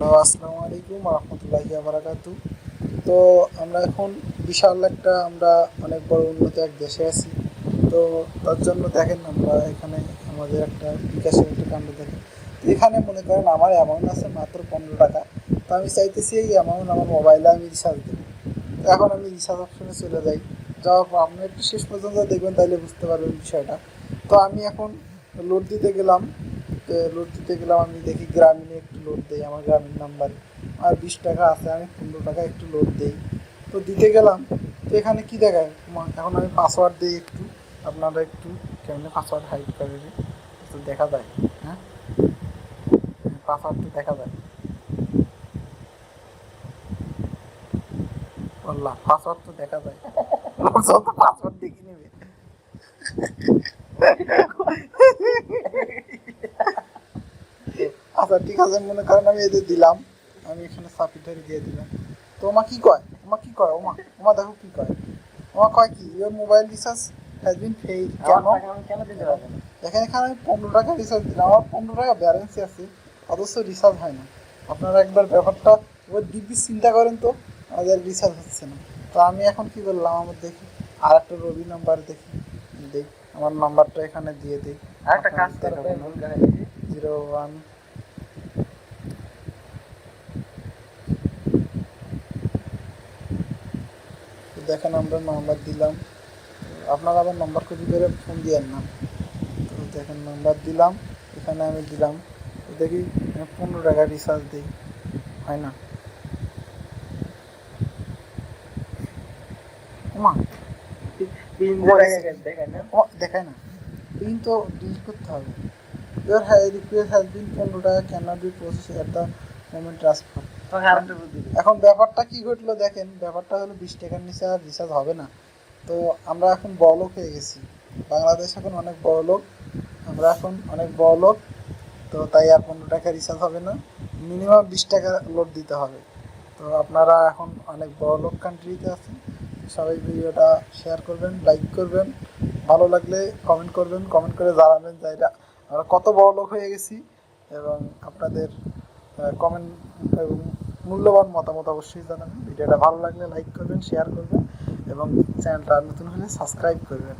আসসালামু আলাইকুম রহমতুল্লাহি বারাকাতু। তো আমরা এখন বিশাল একটা আমরা অনেক বড় উন্নত এক দেশে আছি। তো তার জন্য দেখেন আমরা এখানে আমাদের একটা বিকাশের একটা কাণ্ড দেখেন। তো এখানে মনে করেন আমার অ্যামাউন্ট আছে মাত্র 15 টাকা। তো আমি চাইতেছি এই অ্যামাউন্ট আমার মোবাইলে আমি রিচার্জ দেবো। তো এখন আমি রিচার্জ অপশনে চলে যাই, যাওয়ার পর আপনি একটু শেষ পর্যন্ত দেখবেন, তাইলে বুঝতে পারবেন বিষয়টা। তো আমি এখন লোড দিতে গেলাম। আমি দেখি গ্রামীণে একটু লোড দেই, আমার গ্রামীণ নাম্বারে আর 20 টাকা আছে, আমি 15 টাকা একটু লোড দেই। তো দিতে গেলাম, তো এখানে কি দেখায়, এখন আমি পাসওয়ার্ড দিই একটু। আপনারা একটু কেমনি পাসওয়ার্ড হাইড করে তো দেখা যায়। হ্যাঁ, পাসওয়ার্ডটা দেখা যায়, বললাম পাসওয়ার্ড তো দেখা যায়। লোকজন তো পাসওয়ার্ড দেখে নেবে। আচ্ছা ঠিক আছে, মনে করেন আমি এদের দিলাম, আমি এখানে সাবমিটারে দিয়ে দিলাম। তো ওমা কি কয়, ওমা ওমা দেখো কি কয়, ওমা কয় কি, your mobile recharge has been fade. কেন দিতে পারবেন? দেখেন এখানে আমি 15 টাকা রিচার্জ দিলাম, আমার 15 টাকা ব্যালেন্সই আছে, অথচ রিচার্জ হয় না। আপনারা একবার ব্যাপারটা এবার দিব্যি চিন্তা করেন তো, আমাদের রিচার্জ হচ্ছে না। তো আমি এখন কি করলাম, আমার দেখি আর একটা রবি নাম্বার দেখি, আমার নাম্বারটা এখানে দিয়ে দিই। আরেকটা কাজ করতে 01। দেখেন আমরা নাম্বার দিলাম, আপনারা আবার নাম্বার কপি করে ফোন দিয়েন না। তো দেখেন নাম্বার দিলাম, এখানে আমি দিলাম, তো দেখি 15 টাকা রিচার্জ দিই, হয় না। ওমা দেখায় না, পিন তো ডিলিট করতে হবে। ইউর রিকোয়েস্ট হ্যাজ বিন 15 টাকা cannot be process at the moment transfer. এখন ব্যাপারটা কি ঘটলো দেখেন, ব্যাপারটা হলো 20 টাকার নিচে আর রিচার্জ হবে না। তো আমরা এখন বড়লোক হয়ে গেছি, বাংলাদেশ এখন অনেক বড় লোক, আমরা এখন অনেক বড় লোক। তো তাই আর 15 টাকা রিচার্জ হবে না, মিনিমাম 20 টাকা লোড দিতে হবে। তো আপনারা এখন অনেক বড় লোক কান্ট্রিতে আছেন, সবাই ভিডিওটা শেয়ার করবেন, লাইক করবেন, ভালো লাগলে কমেন্ট করবেন, কমেন্ট করে জানাবেন যে এটা আমরা কত বড় লোক হয়ে গেছি। এবং আপনাদের কমেন্ট এবং মূল্যবান মতামত অবশ্যই জানাবেন। ভিডিওটা ভালো লাগলে লাইক করবেন, শেয়ার করবেন এবং চ্যানেলটা নতুন হলে সাবস্ক্রাইব করবেন।